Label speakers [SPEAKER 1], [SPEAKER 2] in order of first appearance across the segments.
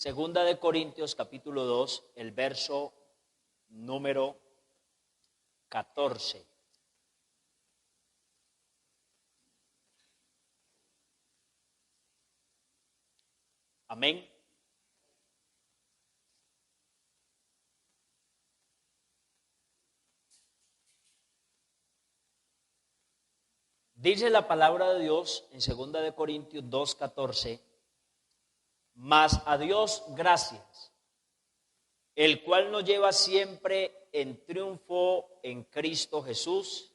[SPEAKER 1] Segunda de Corintios capítulo 2, el verso número 14. Amén. Dice la palabra de Dios en Segunda de Corintios 2:14, mas a Dios gracias, el cual nos lleva siempre en triunfo en Cristo Jesús,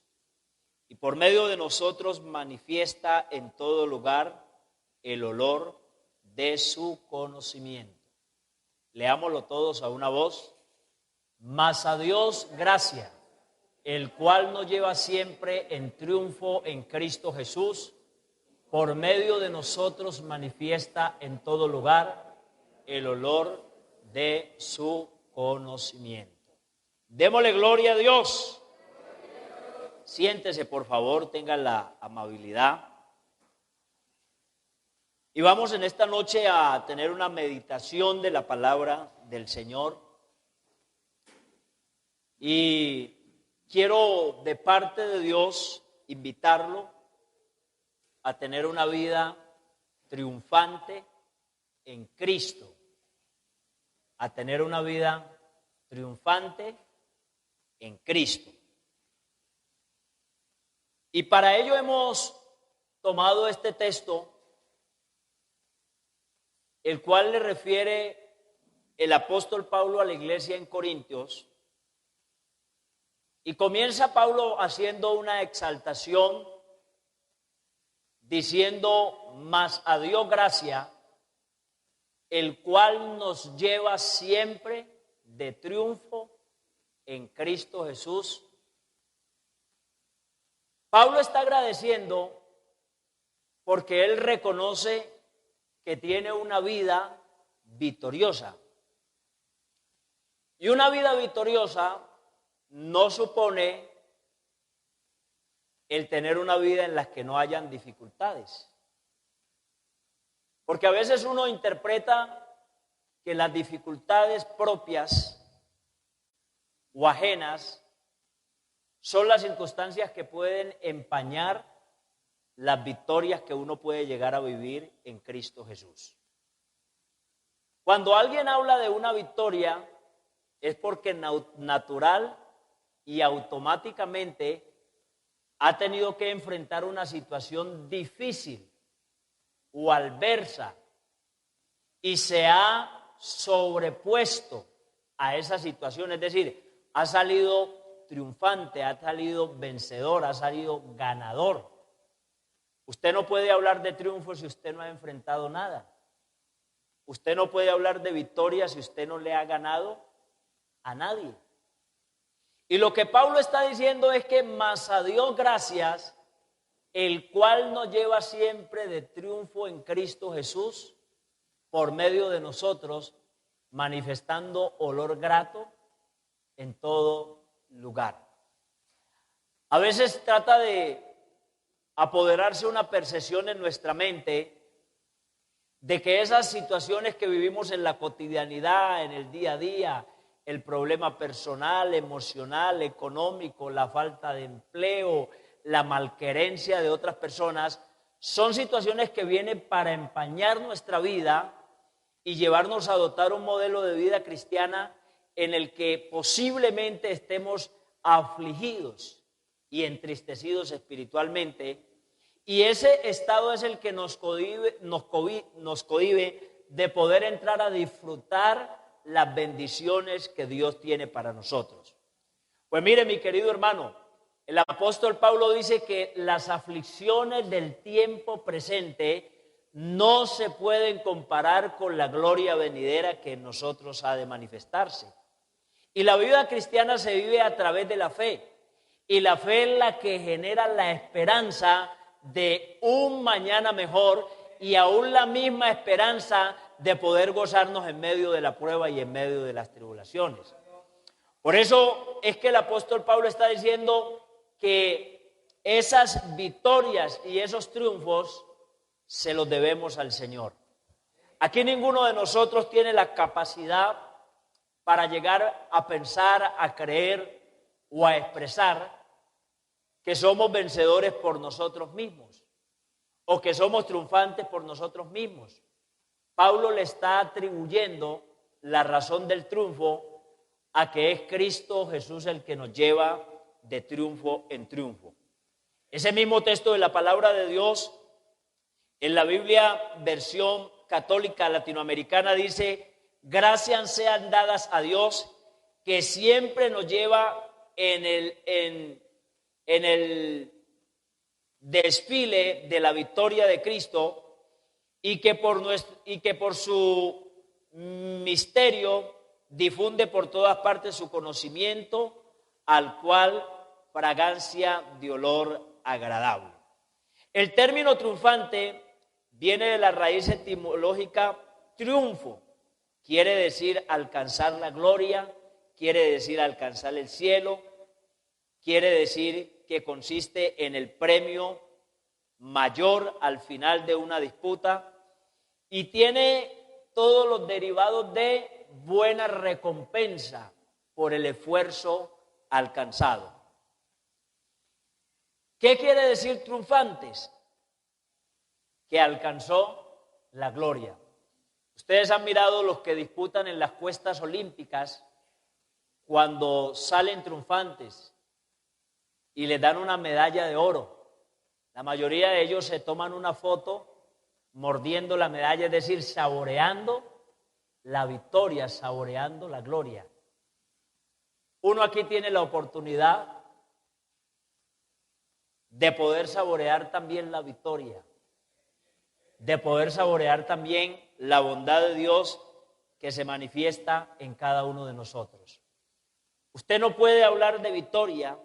[SPEAKER 1] y por medio de nosotros manifiesta en todo lugar el olor de su conocimiento. Leámoslo todos a una voz. Mas a Dios gracias, el cual nos lleva siempre en triunfo en Cristo Jesús, por medio de nosotros manifiesta en todo lugar el olor de su conocimiento. Démosle gloria a Dios. Siéntese, por favor, tenga la amabilidad. Y vamos en esta noche a tener una meditación de la palabra del Señor. Y quiero de parte de Dios invitarlo a tener una vida triunfante en Cristo, a tener una vida triunfante en Cristo. Y para ello hemos tomado este texto, el cual le refiere el apóstol Pablo a la iglesia en Corintios. Y comienza Pablo haciendo una exaltación, diciendo, mas a Dios gracia, el cual nos lleva siempre de triunfo en Cristo Jesús. Pablo está agradeciendo porque él reconoce que tiene una vida victoriosa. Y una vida victoriosa no supone el tener una vida en la que no hayan dificultades. Porque a veces uno interpreta que las dificultades propias o ajenas son las circunstancias que pueden empañar las victorias que uno puede llegar a vivir en Cristo Jesús. Cuando alguien habla de una victoria, es porque natural y automáticamente ha tenido que enfrentar una situación difícil o adversa y se ha sobrepuesto a esa situación, es decir, ha salido triunfante, ha salido vencedor, ha salido ganador. Usted no puede hablar de triunfo si usted no ha enfrentado nada. Usted no puede hablar de victoria si usted no le ha ganado a nadie. Y lo que Pablo está diciendo es que mas a Dios gracias, el cual nos lleva siempre de triunfo en Cristo Jesús, por medio de nosotros, manifestando olor grato en todo lugar. A veces trata de apoderarse una percepción en nuestra mente de que esas situaciones que vivimos en la cotidianidad, en el día a día, el problema personal, emocional, económico, la falta de empleo, la malquerencia de otras personas, son situaciones que vienen para empañar nuestra vida y llevarnos a adoptar un modelo de vida cristiana en el que posiblemente estemos afligidos y entristecidos espiritualmente, y ese estado es el que nos cohíbe de poder entrar a disfrutar las bendiciones que Dios tiene para nosotros. Pues mire, mi querido hermano, el apóstol Pablo dice que las aflicciones del tiempo presente no se pueden comparar con la gloria venidera que en nosotros ha de manifestarse. Y la vida cristiana se vive a través de la fe. Y la fe es la que genera la esperanza de un mañana mejor y aún la misma esperanza de poder gozarnos en medio de la prueba y en medio de las tribulaciones. Por eso es que el apóstol Pablo está diciendo que esas victorias y esos triunfos se los debemos al Señor. aquí ninguno de nosotros tiene la capacidad para llegar a pensar, a creer o a expresar que somos vencedores por nosotros mismos o que somos triunfantes por nosotros mismos. Pablo le está atribuyendo la razón del triunfo a que es Cristo Jesús el que nos lleva de triunfo en triunfo. Ese mismo texto de la palabra de Dios en la Biblia versión católica latinoamericana dice: gracias sean dadas a Dios que siempre nos lleva en el desfile de la victoria de Cristo y que por su misterio difunde por todas partes su conocimiento, al cual fragancia de olor agradable. El término triunfante viene de la raíz etimológica triunfo. Quiere decir alcanzar la gloria, quiere decir alcanzar el cielo, quiere decir que consiste en el premio mayor al final de una disputa y tiene todos los derivados de buena recompensa por el esfuerzo alcanzado. ¿Qué quiere decir triunfantes? Que alcanzó la gloria. Ustedes han mirado los que disputan en las cuestas olímpicas cuando salen triunfantes y les dan una medalla de oro. La mayoría de ellos se toman una foto mordiendo la medalla, es decir, saboreando la victoria, saboreando la gloria. Uno aquí tiene la oportunidad de poder saborear también la victoria, de poder saborear también la bondad de Dios que se manifiesta en cada uno de nosotros. Usted no puede hablar de victoria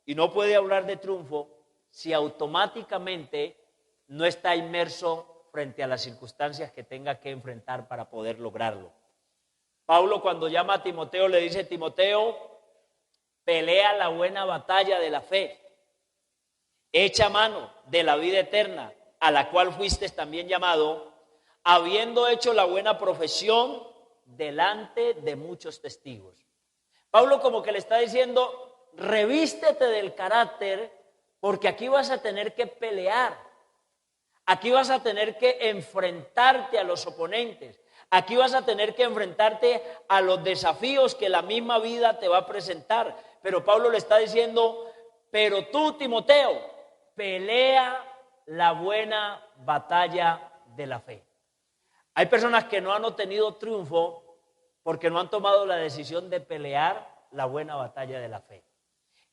[SPEAKER 1] y no puede hablar de triunfo si automáticamente no está inmerso frente a las circunstancias que tenga que enfrentar para poder lograrlo. Pablo, cuando llama a Timoteo, le dice: Timoteo, pelea la buena batalla de la fe, echa mano de la vida eterna, a la cual fuiste también llamado, habiendo hecho la buena profesión delante de muchos testigos. Pablo como que le está diciendo: revístete del carácter, porque aquí vas a tener que pelear, aquí vas a tener que enfrentarte a los oponentes, aquí vas a tener que enfrentarte a los desafíos que la misma vida te va a presentar. Pero Pablo le está diciendo: pero tú, Timoteo, pelea la buena batalla de la fe. Hay personas que no han obtenido triunfo porque no han tomado la decisión de pelear la buena batalla de la fe.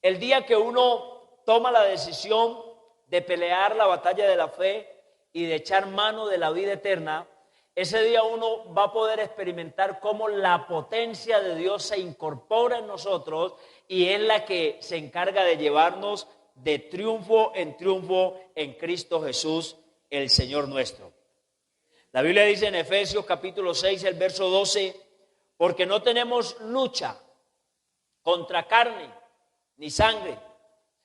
[SPEAKER 1] El día que uno toma la decisión de pelear la batalla de la fe y de echar mano de la vida eterna, ese día uno va a poder experimentar cómo la potencia de Dios se incorpora en nosotros y es la que se encarga de llevarnos de triunfo en Cristo Jesús, el Señor nuestro. La Biblia dice en Efesios capítulo 6, el verso 12, porque no tenemos lucha contra carne ni sangre,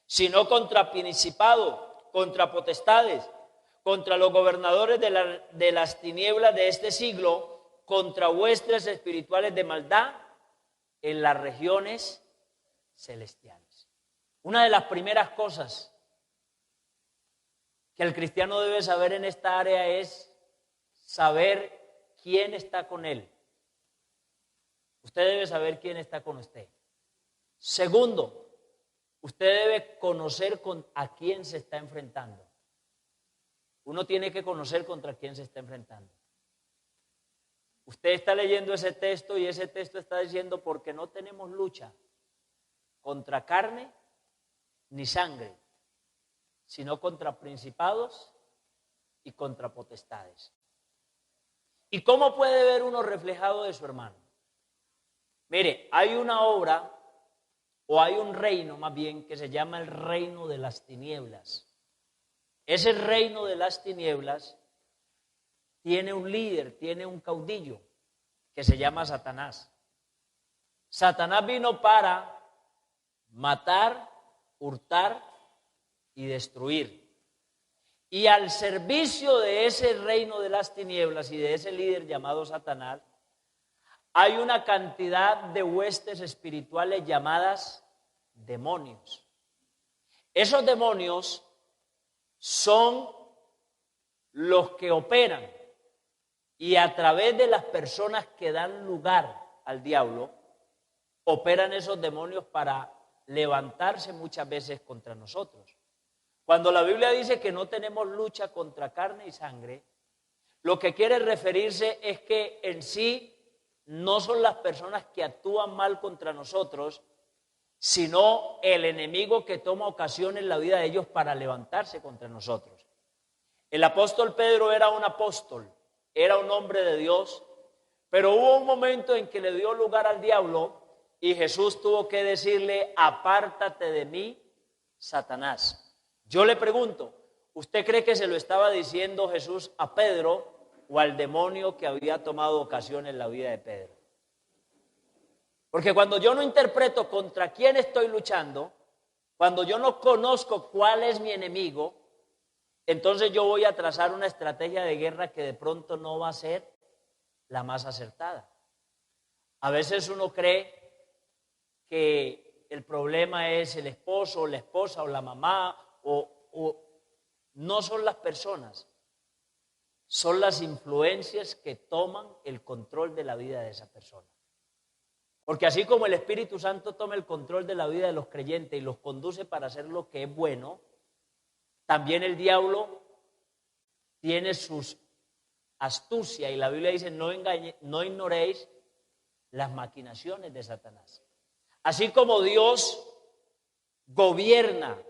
[SPEAKER 1] sino contra principados, contra potestades, contra los gobernadores de las tinieblas de este siglo, contra huestes espirituales de maldad en las regiones celestiales. Una de las primeras cosas que el cristiano debe saber en esta área es saber quién está con él. Usted debe saber quién está con usted. Segundo, usted debe conocer a quién se está enfrentando. Uno tiene que conocer contra quién se está enfrentando. Usted está leyendo ese texto y ese texto está diciendo: porque no tenemos lucha contra carne ni sangre, sino contra principados y contra potestades. ¿Y cómo puede ver uno reflejado de su hermano? Mire, hay una obra, o hay un reino más bien, que se llama el reino de las tinieblas. Ese reino de las tinieblas tiene un líder, tiene un caudillo, que se llama Satanás. Satanás vino para matar, hurtar y destruir. y al servicio de ese reino de las tinieblas y de ese líder llamado Satanás, hay una cantidad de huestes espirituales llamadas demonios. Esos demonios son los que operan y a través de las personas que dan lugar al diablo, operan esos demonios para levantarse muchas veces contra nosotros. Cuando la Biblia dice que no tenemos lucha contra carne y sangre, lo que quiere referirse es que en sí no son las personas que actúan mal contra nosotros, sino el enemigo que toma ocasión en la vida de ellos para levantarse contra nosotros. El apóstol Pedro era un apóstol, era un hombre de Dios, pero hubo un momento en que le dio lugar al diablo y Jesús tuvo que decirle: apártate de mí, Satanás. Yo le pregunto, ¿usted cree que se lo estaba diciendo Jesús a Pedro o al demonio que había tomado ocasión en la vida de Pedro? Porque cuando yo no interpreto contra quién estoy luchando, cuando yo no conozco cuál es mi enemigo, entonces yo voy a trazar una estrategia de guerra que de pronto no va a ser la más acertada. A veces uno cree que el problema es el esposo o la esposa o la mamá o no son las personas, son las influencias que toman el control de la vida de esa persona. Porque así como el Espíritu Santo toma el control de la vida de los creyentes y los conduce para hacer lo que es bueno, también el diablo tiene sus astucias y la Biblia dice: no ignoréis las maquinaciones de Satanás. Así como Dios gobierna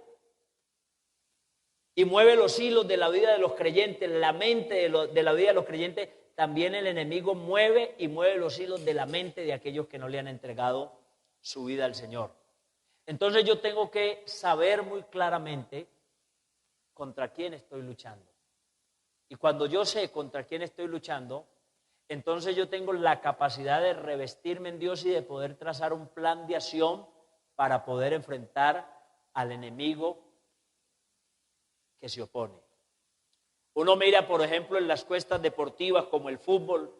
[SPEAKER 1] y mueve los hilos de la vida de los creyentes, la mente de la vida de los creyentes, también el enemigo mueve y mueve los hilos de la mente de aquellos que no le han entregado su vida al Señor. Entonces yo tengo que saber muy claramente contra quién estoy luchando. Y cuando yo sé contra quién estoy luchando, entonces yo tengo la capacidad de revestirme en Dios y de poder trazar un plan de acción para poder enfrentar al enemigo que se opone. Uno mira, por ejemplo, en las cuestas deportivas como el fútbol,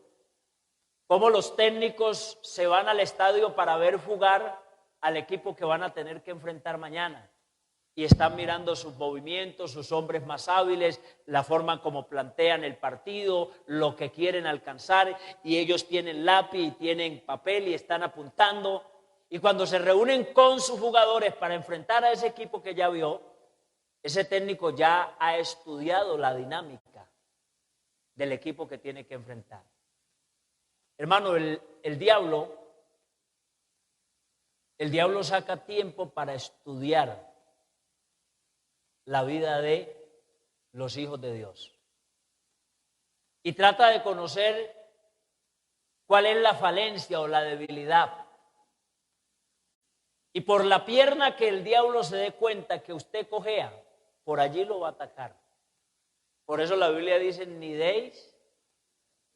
[SPEAKER 1] cómo los técnicos se van al estadio para ver jugar al equipo que van a tener que enfrentar mañana. Y están mirando sus movimientos, sus hombres más hábiles, la forma como plantean el partido, lo que quieren alcanzar, y ellos tienen lápiz y tienen papel y están apuntando. Y cuando se reúnen con sus jugadores para enfrentar a ese equipo que ya vio, ese técnico ya ha estudiado la dinámica del equipo que tiene que enfrentar. Hermano, el diablo saca tiempo para estudiar la vida de los hijos de Dios y trata de conocer cuál es la falencia o la debilidad. Y por la pierna que el diablo se dé cuenta que usted cojea, por allí lo va a atacar. Por eso la Biblia dice: ni deis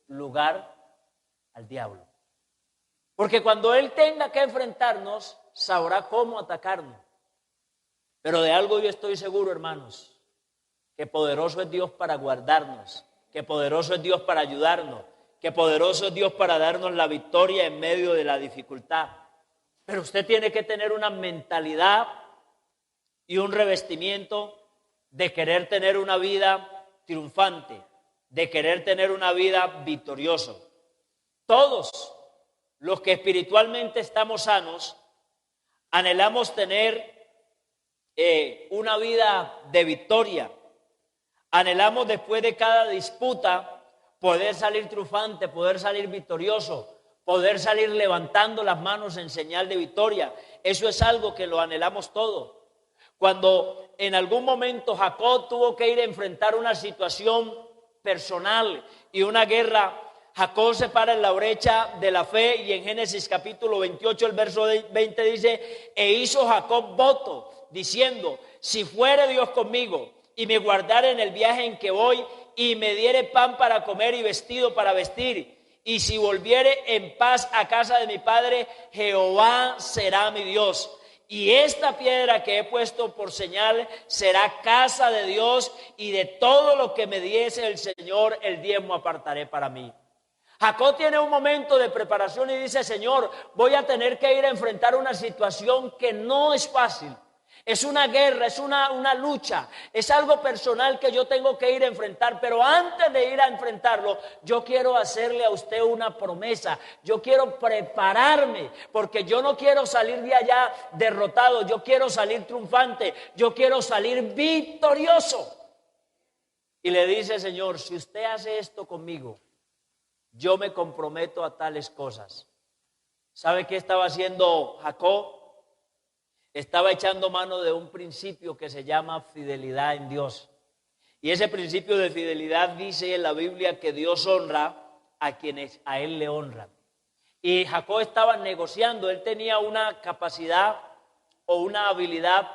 [SPEAKER 1] lugar al diablo. Porque cuando él tenga que enfrentarnos, sabrá cómo atacarnos. Pero de algo yo estoy seguro, hermanos, que poderoso es Dios para guardarnos, que poderoso es Dios para ayudarnos, que poderoso es Dios para darnos la victoria en medio de la dificultad. Pero usted tiene que tener una mentalidad y un revestimiento de querer tener una vida triunfante, de querer tener una vida victoriosa. Todos los que espiritualmente estamos sanos, anhelamos tener una vida de victoria. Anhelamos después de cada disputa poder salir triunfante, poder salir victorioso, poder salir levantando las manos en señal de victoria. Eso es algo que lo anhelamos todos. Cuando en algún momento Jacob tuvo que ir a enfrentar una situación personal y una guerra, Jacob se para en la brecha de la fe y en Génesis capítulo 28, el verso 20 dice: e hizo Jacob voto, diciendo: si fuere Dios conmigo y me guardare en el viaje en que voy y me diere pan para comer y vestido para vestir, y si volviere en paz a casa de mi padre, Jehová será mi Dios. y esta piedra que he puesto por señal será casa de Dios, y de todo lo que me diese el Señor el diezmo apartaré para mí. Jacob tiene un momento de preparación y dice: Señor, voy a tener que ir a enfrentar una situación que no es fácil. Es una guerra, es una lucha, es algo personal que yo tengo que ir a enfrentar. Pero antes de ir a enfrentarlo, yo quiero hacerle a usted una promesa. Yo quiero prepararme, porque yo no quiero salir de allá derrotado. Yo quiero salir triunfante, yo quiero salir victorioso. Y le dice: Señor, si usted hace esto conmigo, yo me comprometo a tales cosas. ¿Sabe qué estaba haciendo Jacob? Estaba echando mano de un principio que se llama fidelidad en Dios. Y ese principio de fidelidad dice en la Biblia que Dios honra a quienes a Él le honran. Y Jacob estaba negociando, él tenía una capacidad o una habilidad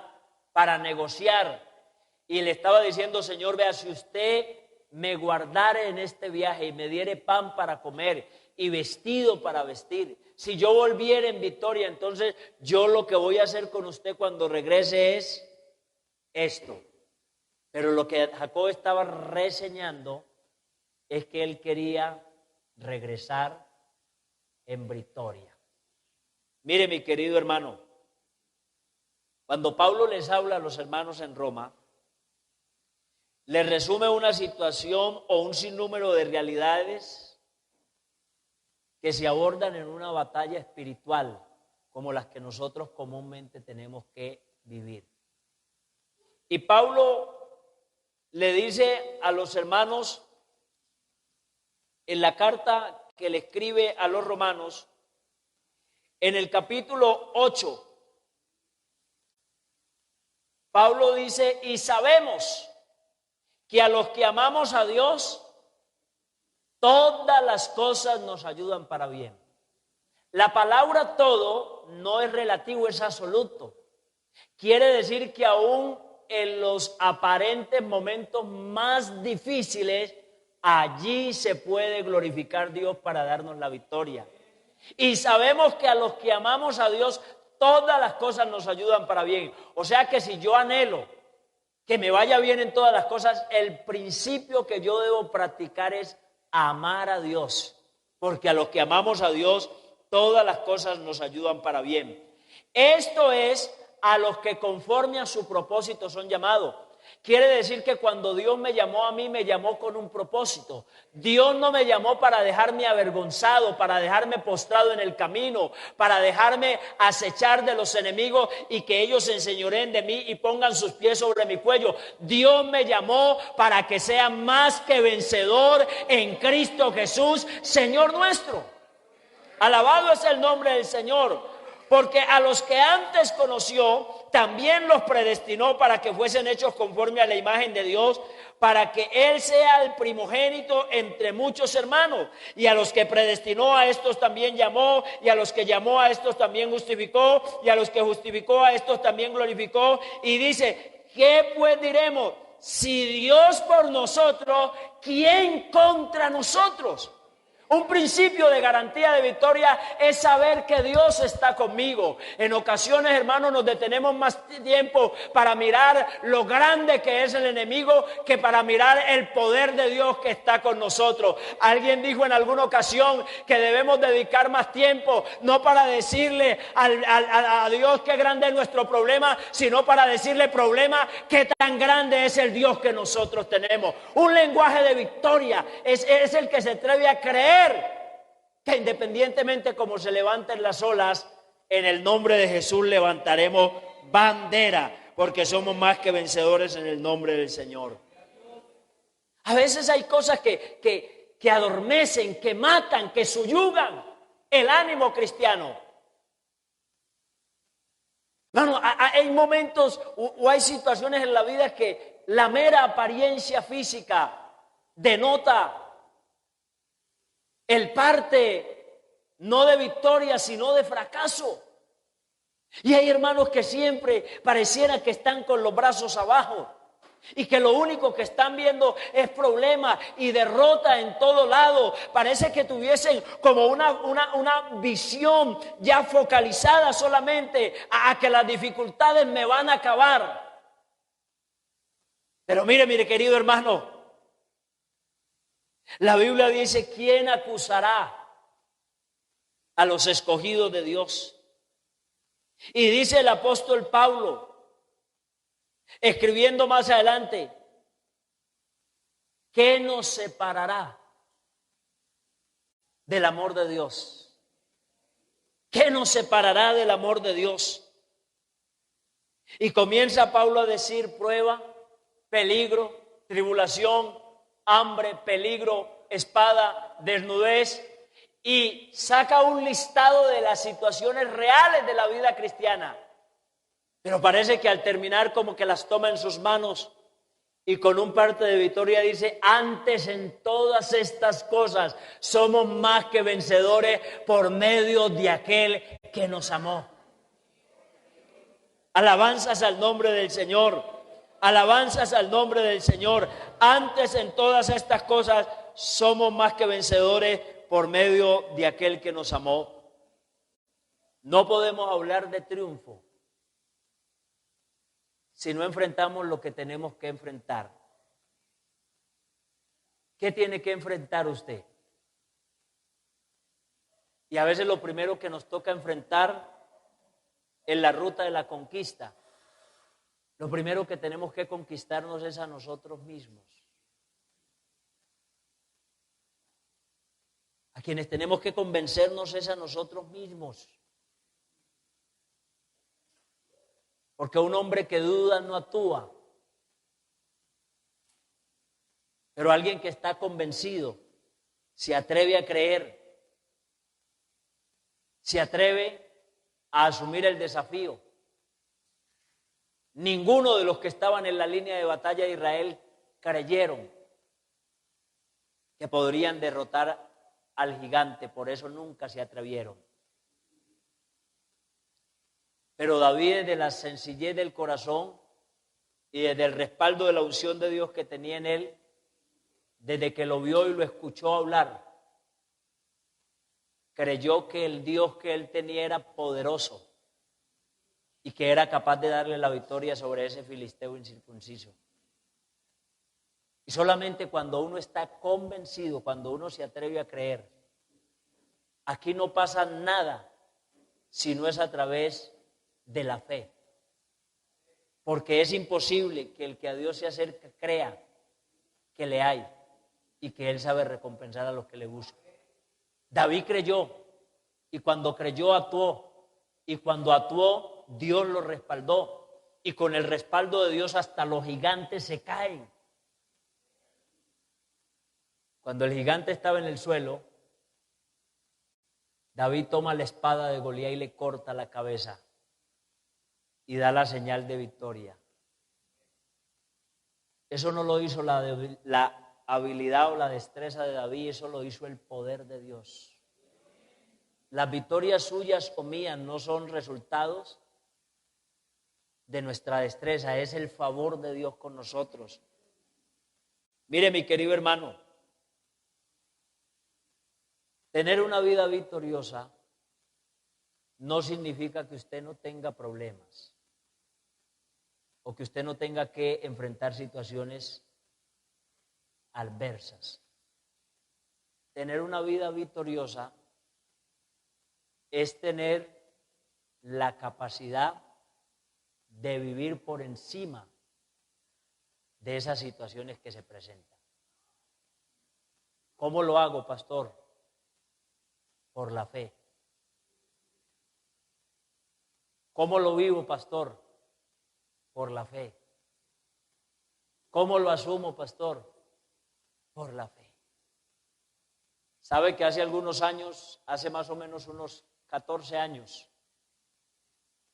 [SPEAKER 1] para negociar. Y le estaba diciendo: Señor, vea, si usted me guardare en este viaje y me diere pan para comer y vestido para vestir, si yo volviera en victoria, entonces yo lo que voy a hacer con usted cuando regrese es esto. Pero lo que Jacob estaba reseñando es que él quería regresar en victoria. Mire, mi querido hermano, cuando Pablo les habla a los hermanos en Roma, les resume una situación o un sinnúmero de realidades que se abordan en una batalla espiritual como las que nosotros comúnmente tenemos que vivir. Y Pablo le dice a los hermanos en la carta que le escribe a los romanos, en el capítulo 8, Pablo dice: y sabemos que a los que amamos a Dios, todas las cosas nos ayudan para bien. La palabra todo no es relativo, es absoluto. Quiere decir que aún en los aparentes momentos más difíciles, allí se puede glorificar Dios para darnos la victoria. Y sabemos que a los que amamos a Dios, todas las cosas nos ayudan para bien. O sea que si yo anhelo que me vaya bien en todas las cosas, el principio que yo debo practicar es amar a Dios, porque a los que amamos a Dios, todas las cosas nos ayudan para bien. Esto es a los que conforme a su propósito son llamados. Quiere decir que cuando Dios me llamó a mí, me llamó con un propósito. Dios no me llamó para dejarme avergonzado, para dejarme postrado en el camino, para dejarme acechar de los enemigos y que ellos se enseñoreen de mí y pongan sus pies sobre mi cuello. Dios me llamó para que sea más que vencedor en Cristo Jesús, Señor nuestro. Alabado es el nombre del Señor. Porque a los que antes conoció, también los predestinó para que fuesen hechos conforme a la imagen de Dios, para que Él sea el primogénito entre muchos hermanos. Y a los que predestinó, a estos también llamó, y a los que llamó, a estos también justificó, y a los que justificó, a estos también glorificó. Y dice: ¿qué pues diremos? Si Dios por nosotros, ¿quién contra nosotros? Un principio de garantía de victoria es saber que Dios está conmigo. En ocasiones, hermanos, nos detenemos más tiempo para mirar lo grande que es el enemigo que para mirar el poder de Dios que está con nosotros. Alguien dijo en alguna ocasión que debemos dedicar más tiempo, no para decirle a Dios qué grande es nuestro problema, sino para decirle: problema, qué tan grande es el Dios que nosotros tenemos. Un lenguaje de victoria es el que se atreve a creer que independientemente como se levanten las olas, en el nombre de Jesús levantaremos bandera, porque somos más que vencedores en el nombre del Señor. A veces hay cosas que adormecen, que matan, que subyugan el ánimo cristiano. Bueno, hay momentos o hay situaciones en la vida que la mera apariencia física denota el parte no de victoria, sino de fracaso. Y hay hermanos que siempre pareciera que están con los brazos abajo. y que lo único que están viendo es problemas y derrota en todo lado. Parece que tuviesen como una visión ya focalizada solamente a que las dificultades me van a acabar. Pero mire querido hermano, la Biblia dice: ¿quién acusará a los escogidos de Dios? Y dice el apóstol Pablo, escribiendo más adelante: ¿qué nos separará del amor de Dios? ¿Qué nos separará del amor de Dios? Y comienza Pablo a decir: prueba, peligro, tribulación, hambre, peligro, espada, desnudez, y saca un listado de las situaciones reales de la vida cristiana. Pero parece que al terminar como que las toma en sus manos y con un parte de victoria dice: antes en todas estas cosas somos más que vencedores por medio de aquel que nos amó. Alabanzas al nombre del Señor, alabanzas al nombre del Señor. Antes en todas estas cosas somos más que vencedores por medio de aquel que nos amó. No podemos hablar de triunfo si no enfrentamos lo que tenemos que enfrentar. ¿Qué tiene que enfrentar usted? Y a veces lo primero que nos toca enfrentar en la ruta de la conquista, lo primero que tenemos que conquistarnos es a nosotros mismos. A quienes tenemos que convencernos es a nosotros mismos. Porque un hombre que duda no actúa. Pero alguien que está convencido se atreve a creer, se atreve a asumir el desafío. Ninguno de los que estaban en la línea de batalla de Israel creyeron que podrían derrotar al gigante, por eso nunca se atrevieron. Pero David, desde la sencillez del corazón y desde el respaldo de la unción de Dios que tenía en él, desde que lo vio y lo escuchó hablar, creyó que el Dios que él tenía era poderoso y que era capaz de darle la victoria sobre ese filisteo incircunciso. Y solamente cuando uno está convencido, cuando uno se atreve a creer, aquí no pasa nada si no es a través de la fe. Porque es imposible que el que a Dios se acerca crea que le hay y que Él sabe recompensar a los que le buscan. David creyó, y cuando creyó actuó, y cuando actuó Dios lo respaldó, y con el respaldo de Dios hasta los gigantes se caen. Cuando el gigante estaba en el suelo, David toma la espada de Goliat y le corta la cabeza y da la señal de victoria. Eso no lo hizo la habilidad o la destreza de David, eso lo hizo el poder de Dios. Las victorias suyas o mías no son resultados de nuestra destreza, es el favor de Dios con nosotros. Mire, mi querido hermano, tener una vida victoriosa no significa que usted no tenga problemas o que usted no tenga que enfrentar situaciones adversas. Tener una vida victoriosa es tener la capacidad de vivir por encima de esas situaciones que se presentan. ¿Cómo lo hago, pastor? Por la fe. ¿Cómo lo vivo, pastor? Por la fe. ¿Cómo lo asumo, pastor? Por la fe. ¿Sabe que hace algunos años, hace más o menos unos 14 años,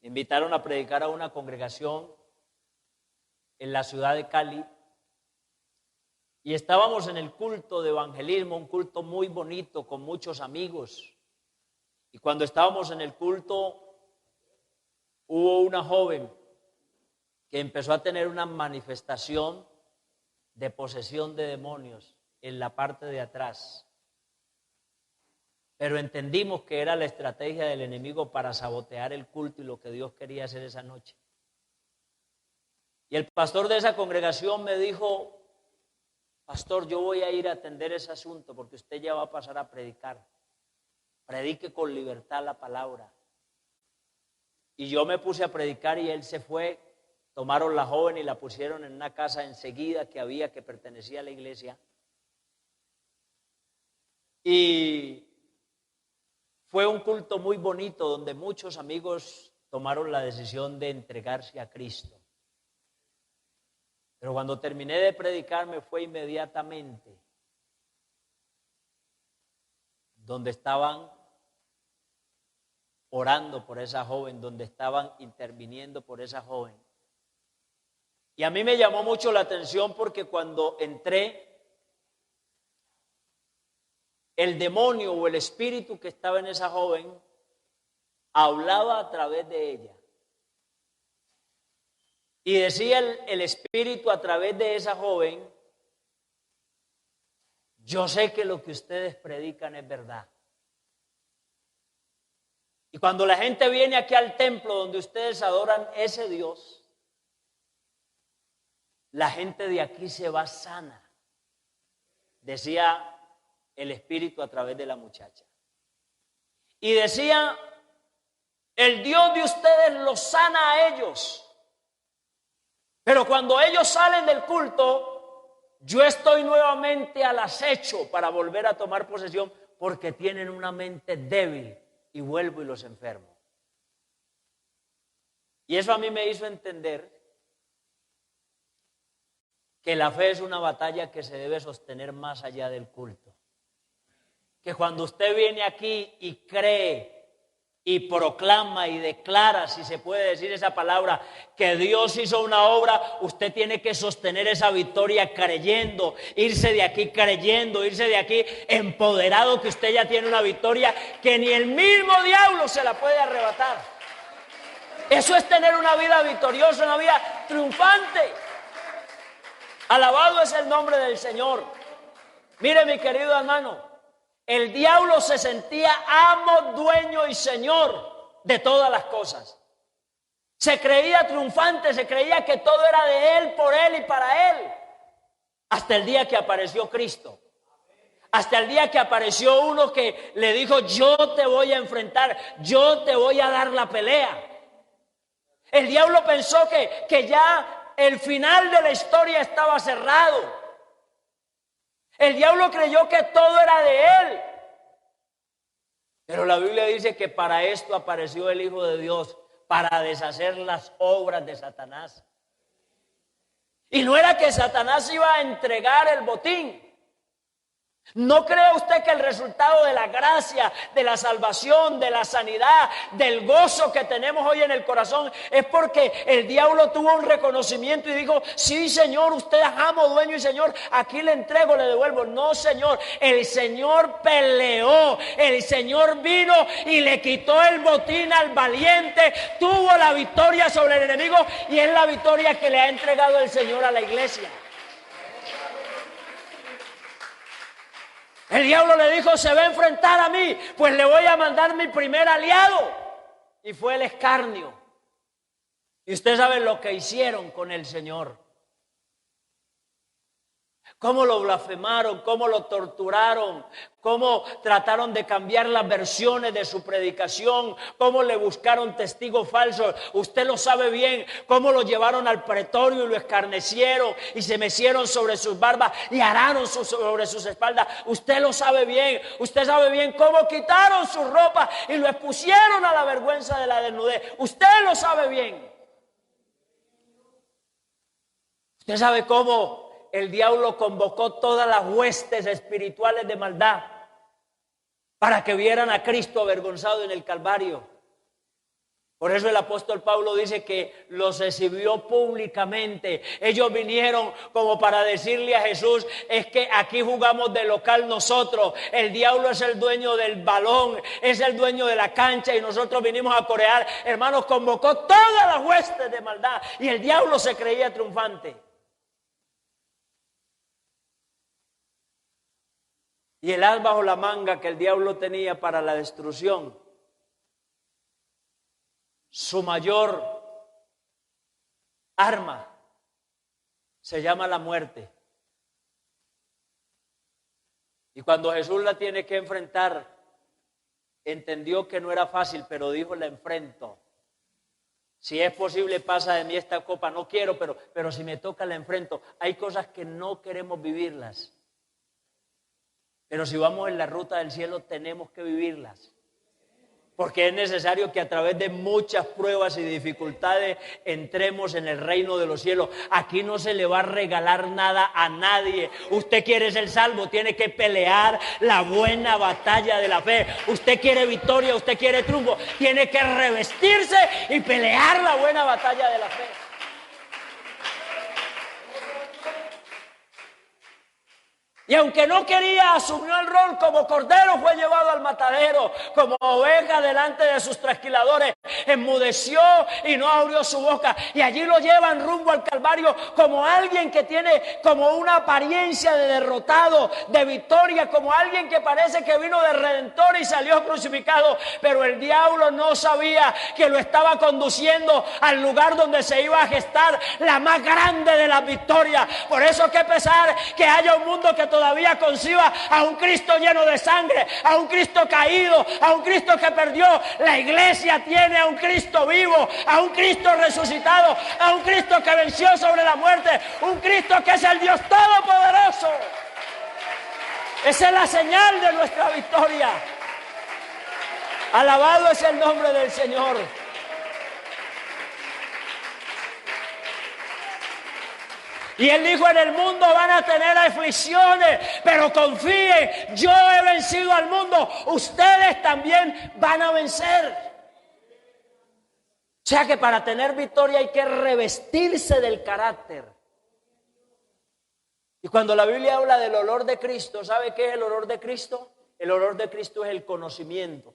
[SPEAKER 1] me invitaron a predicar a una congregación en la ciudad de Cali? Y estábamos en el culto de evangelismo, un culto muy bonito, con muchos amigos. Y cuando estábamos en el culto, hubo una joven que empezó a tener una manifestación de posesión de demonios en la parte de atrás. Pero entendimos que era la estrategia del enemigo para sabotear el culto y lo que Dios quería hacer esa noche. Y el pastor de esa congregación me dijo: pastor, yo voy a ir a atender ese asunto porque usted ya va a pasar a predicar. Predique con libertad la palabra. Y yo me puse a predicar y él se fue. Tomaron la joven y la pusieron en una casa enseguida que había, que pertenecía a la iglesia. Y fue un culto muy bonito donde muchos amigos tomaron la decisión de entregarse a Cristo. Pero cuando terminé de predicar me fue inmediatamente donde estaban orando por esa joven, donde estaban interviniendo por esa joven. Y a mí me llamó mucho la atención porque cuando entré, el demonio o el espíritu que estaba en esa joven hablaba a través de ella. Y decía el espíritu a través de esa joven: yo sé que lo que ustedes predican es verdad. Y cuando la gente viene aquí al templo donde ustedes adoran ese Dios, la gente de aquí se va sana, decía el espíritu a través de la muchacha. Y decía: el Dios de ustedes los sana a ellos. Pero cuando ellos salen del culto, yo estoy nuevamente al acecho para volver a tomar posesión porque tienen una mente débil y vuelvo y los enfermo. Y eso a mí me hizo entender que la fe es una batalla que se debe sostener más allá del culto. Que cuando usted viene aquí y cree y proclama y declara, si se puede decir esa palabra, que Dios hizo una obra, usted tiene que sostener esa victoria creyendo, irse de aquí creyendo, irse de aquí empoderado que usted ya tiene una victoria que ni el mismo diablo se la puede arrebatar. Eso es tener una vida victoriosa, una vida triunfante. Alabado es el nombre del Señor. Mire, mi querido hermano, el diablo se sentía amo, dueño y señor de todas las cosas. Se creía triunfante, se creía que todo era de él, por él y para él. Hasta el día que apareció Cristo. Hasta el día que apareció uno que le dijo: yo te voy a enfrentar, yo te voy a dar la pelea. El diablo pensó que ya el final de la historia estaba cerrado. El diablo creyó que todo era de él. Pero la Biblia dice que para esto apareció el Hijo de Dios, para deshacer las obras de Satanás. Y no era que Satanás iba a entregar el botín. ¿No cree usted que el resultado de la gracia, de la salvación, de la sanidad, del gozo que tenemos hoy en el corazón es porque el diablo tuvo un reconocimiento y dijo: sí, Señor, usted es amo, dueño y Señor, aquí le entrego, le devuelvo? No, Señor, el Señor peleó, el Señor vino y le quitó el botín al valiente, tuvo la victoria sobre el enemigo y es la victoria que le ha entregado el Señor a la iglesia. El diablo le dijo: se va a enfrentar a mí, pues le voy a mandar mi primer aliado. Y fue el escarnio. Y usted sabe lo que hicieron con el Señor. Cómo lo blasfemaron, cómo lo torturaron, cómo trataron de cambiar las versiones de su predicación, cómo le buscaron testigos falsos. Usted lo sabe bien, cómo lo llevaron al pretorio y lo escarnecieron y se mecieron sobre sus barbas y araron sobre sus espaldas. Usted lo sabe bien, usted sabe bien cómo quitaron su ropa y lo expusieron a la vergüenza de la desnudez. Usted lo sabe bien. Usted sabe cómo el diablo convocó todas las huestes espirituales de maldad para que vieran a Cristo avergonzado en el Calvario. Por eso el apóstol Pablo dice que los exhibió públicamente. Ellos vinieron como para decirle a Jesús, es que aquí jugamos de local nosotros. El diablo es el dueño del balón, es el dueño de la cancha y nosotros vinimos a corear. Hermanos, convocó todas las huestes de maldad y el diablo se creía triunfante. Y el as bajo la manga que el diablo tenía para la destrucción, su mayor arma, se llama la muerte. Y cuando Jesús la tiene que enfrentar, entendió que no era fácil, pero dijo, la enfrento. Si es posible, pasa de mí esta copa. No quiero, pero si me toca, la enfrento. Hay cosas que no queremos vivirlas. Pero si vamos en la ruta del cielo, tenemos que vivirlas. Porque es necesario que a través de muchas pruebas y dificultades entremos en el reino de los cielos. Aquí no se le va a regalar nada a nadie. Usted quiere ser salvo, tiene que pelear la buena batalla de la fe. Usted quiere victoria, usted quiere triunfo, tiene que revestirse y pelear la buena batalla de la fe. Y aunque no quería, asumió el rol. Como cordero fue llevado al matadero, como oveja delante de sus trasquiladores, enmudeció y no abrió su boca. Y allí lo llevan rumbo al Calvario como alguien que tiene como una apariencia de derrotado, de victoria, como alguien que parece que vino de redentor y salió crucificado. Pero el diablo no sabía que lo estaba conduciendo al lugar donde se iba a gestar la más grande de las victorias. Por eso, que pesar que haya un mundo que todavía conciba a un Cristo lleno de sangre, a un Cristo caído, a un Cristo que perdió, la iglesia tiene a un Cristo vivo, a un Cristo resucitado, a un Cristo que venció sobre la muerte, un Cristo que es el Dios Todopoderoso. Esa es la señal de nuestra victoria. Alabado es el nombre del Señor. Y él dijo, en el mundo van a tener aflicciones, pero confíen, yo he vencido al mundo, ustedes también van a vencer. O sea que para tener victoria hay que revestirse del carácter. Y cuando la Biblia habla del olor de Cristo, ¿sabe qué es el olor de Cristo? El olor de Cristo es el conocimiento.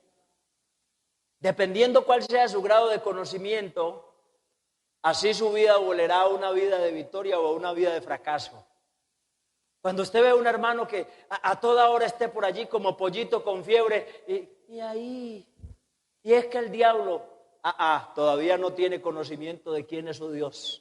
[SPEAKER 1] Dependiendo cuál sea su grado de conocimiento, así su vida volverá a una vida de victoria o a una vida de fracaso. Cuando usted ve a un hermano que a toda hora esté por allí como pollito con fiebre, y es que el diablo, todavía no tiene conocimiento de quién es su Dios.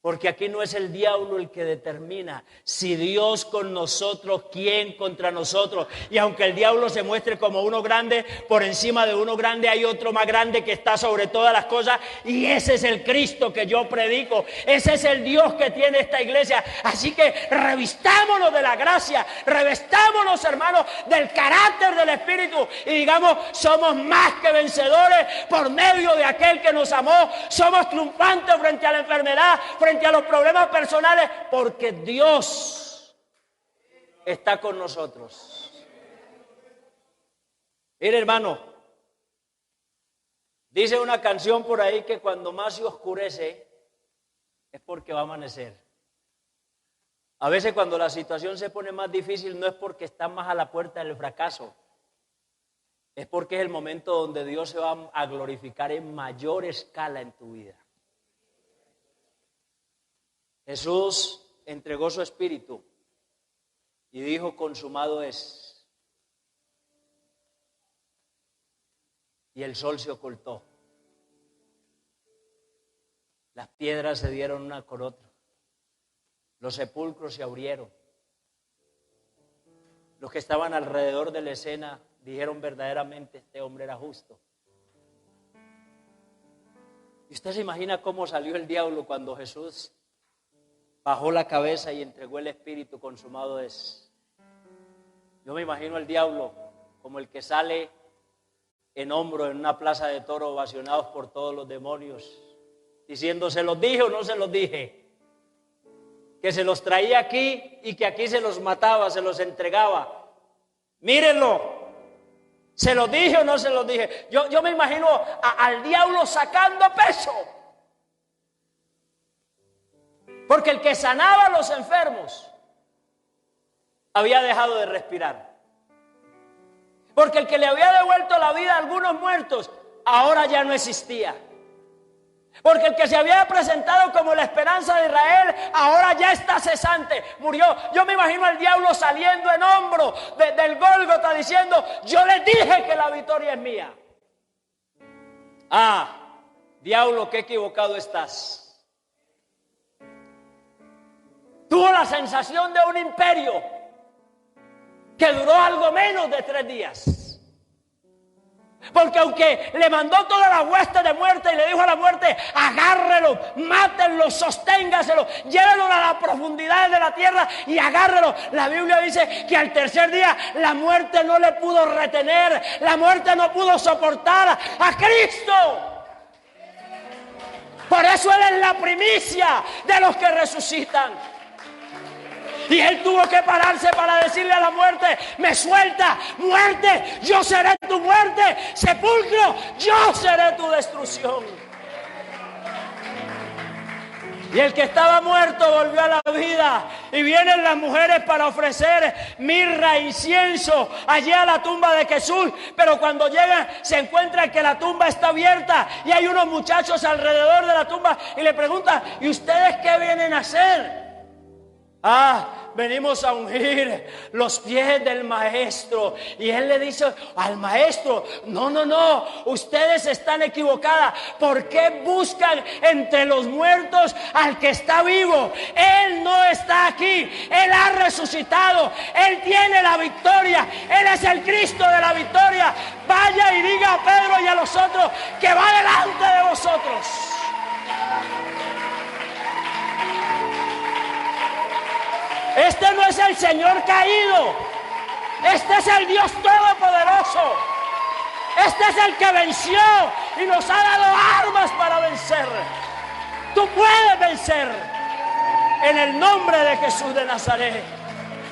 [SPEAKER 1] Porque aquí no es el diablo el que determina. Si Dios con nosotros, ¿quién contra nosotros? Y aunque el diablo se muestre como uno grande, por encima de uno grande hay otro más grande que está sobre todas las cosas. Y ese es el Cristo que yo predico. Ese es el Dios que tiene esta iglesia. Así que revistámonos de la gracia. Revestámonos, hermanos, del carácter del Espíritu. Y digamos, somos más que vencedores por medio de aquel que nos amó. Somos triunfantes frente a la enfermedad, frente a los problemas personales, porque Dios está con nosotros. Mire, hermano, dice una canción por ahí que cuando más se oscurece es porque va a amanecer. A veces cuando la situación se pone más difícil no es porque está más a la puerta del fracaso, es porque es el momento donde Dios se va a glorificar en mayor escala en tu vida. Jesús entregó su espíritu y dijo, consumado es. Y el sol se ocultó. Las piedras se dieron una con otra. Los sepulcros se abrieron. Los que estaban alrededor de la escena dijeron, verdaderamente este hombre era justo. ¿Y usted se imagina cómo salió el diablo cuando Jesús bajó la cabeza y entregó el espíritu? Consumado es. Yo me imagino al diablo como el que sale en hombro en una plaza de toros ovacionados por todos los demonios, diciendo, ¿se los dije o no se los dije? Que se los traía aquí y que aquí se los mataba, se los entregaba. Mírenlo, ¿Se los dije o no se los dije? Yo me imagino al diablo sacando peso. Porque el que sanaba a los enfermos había dejado de respirar. Porque el que le había devuelto la vida a algunos muertos ahora ya no existía. Porque el que se había presentado como la esperanza de Israel ahora ya está cesante, murió. Yo me imagino al diablo saliendo en hombro del Gólgota diciendo: yo les dije que la victoria es mía. Ah, diablo, qué equivocado estás. Tuvo la sensación de un imperio que duró algo menos de 3 días. Porque aunque le mandó toda la hueste de muerte y le dijo a la muerte: agárrelo, mátenlo, sosténgaselo, llévenlo a la profundidad de la tierra y agárrelo. La Biblia dice que al tercer día la muerte no le pudo retener, la muerte no pudo soportar a Cristo. Por eso Él es la primicia de los que resucitan. Y Él tuvo que pararse para decirle a la muerte: me suelta, muerte, yo seré tu muerte, sepulcro, yo seré tu destrucción. Y el que estaba muerto volvió a la vida. Y vienen las mujeres para ofrecer mirra e incienso allí a la tumba de Jesús. Pero cuando llegan se encuentran que la tumba está abierta y hay unos muchachos alrededor de la tumba y le preguntan: ¿y ustedes qué vienen a hacer? Venimos a ungir los pies del maestro. Y él le dice al maestro: no, ustedes están equivocadas. ¿Por qué buscan entre los muertos al que está vivo? Él no está aquí, Él ha resucitado, Él tiene la victoria, Él es el Cristo de la victoria. Vaya y diga a Pedro y a los otros que va delante de vosotros. Este no es el Señor caído, este es el Dios Todopoderoso, este es el que venció y nos ha dado armas para vencer. Tú puedes vencer en el nombre de Jesús de Nazaret.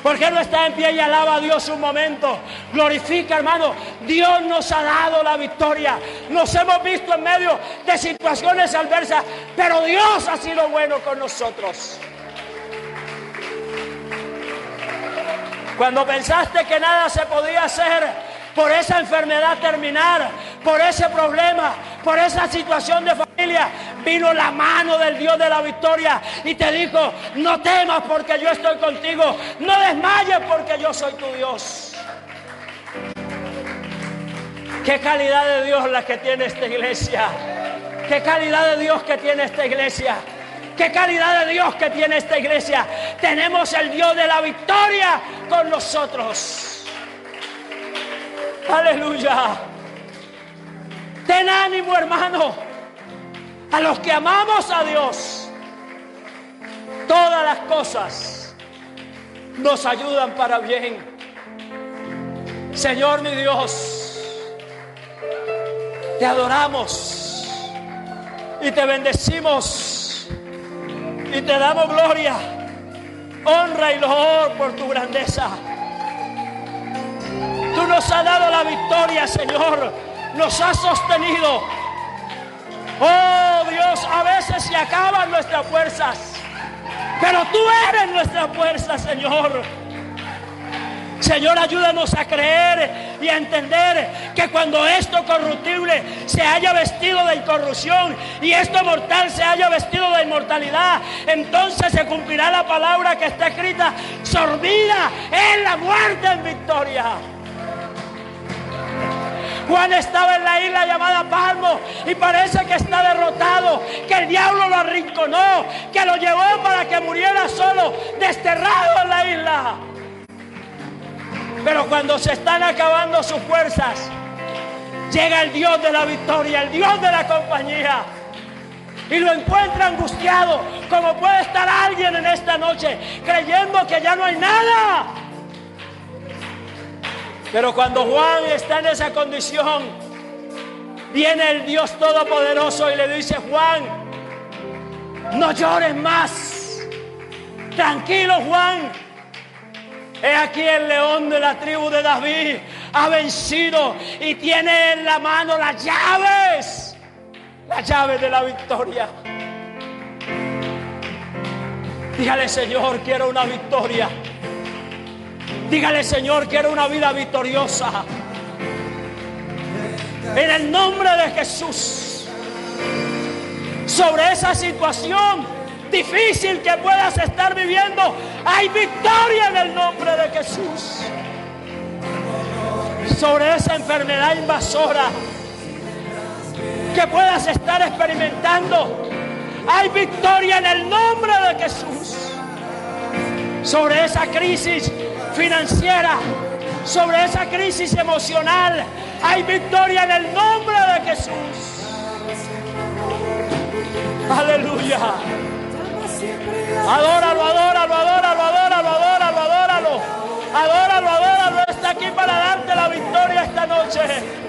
[SPEAKER 1] ¿Por qué no está en pie y alaba a Dios un momento? Glorifica, hermano. Dios nos ha dado la victoria. Nos hemos visto en medio de situaciones adversas, pero Dios ha sido bueno con nosotros. Cuando pensaste que nada se podía hacer por esa enfermedad terminar, por ese problema, por esa situación de familia, vino la mano del Dios de la victoria y te dijo: no temas porque yo estoy contigo, no desmayes porque yo soy tu Dios. Qué calidad de Dios la que tiene esta iglesia, qué calidad de Dios que tiene esta iglesia. ¡Qué calidad de Dios que tiene esta iglesia! Tenemos el Dios de la victoria con nosotros. ¡Aleluya! Ten ánimo, hermano. A los que amamos a Dios, todas las cosas nos ayudan para bien. Señor mi Dios, te adoramos y te bendecimos. Y te damos gloria, honra y loor por tu grandeza. Tú nos has dado la victoria, Señor. Nos has sostenido. Oh Dios, a veces se acaban nuestras fuerzas, pero tú eres nuestra fuerza, Señor. Señor, ayúdanos a creer y a entender que cuando esto corruptible se haya vestido de incorrupción y esto mortal se haya vestido de inmortalidad, entonces se cumplirá la palabra que está escrita: sorbida es la muerte en victoria. Juan estaba en la isla llamada Palmo y parece que está derrotado, que el diablo lo arrinconó, que lo llevó para que muriera solo, desterrado en la isla. Pero cuando se están acabando sus fuerzas, llega el Dios de la victoria, el Dios de la compañía, y lo encuentra angustiado, como puede estar alguien en esta noche, creyendo que ya no hay nada. Pero cuando Juan está en esa condición, viene el Dios Todopoderoso y le dice: Juan, no llores más. Tranquilo, Juan. He aquí el león de la tribu de David ha vencido y tiene en la mano las llaves de la victoria. Dígale, Señor, quiero una victoria. Dígale, Señor, quiero una vida victoriosa. En el nombre de Jesús. Sobre esa situación difícil que puedas estar viviendo, hay victoria en el nombre de Jesús. Sobre esa enfermedad invasora que puedas estar experimentando, hay victoria en el nombre de Jesús. Sobre esa crisis financiera, sobre esa crisis emocional, hay victoria en el nombre de Jesús. Aleluya. Adóralo, adóralo, adóralo, adóralo, adóralo, adóralo. Adóralo, adóralo. Está aquí para darte la victoria esta noche.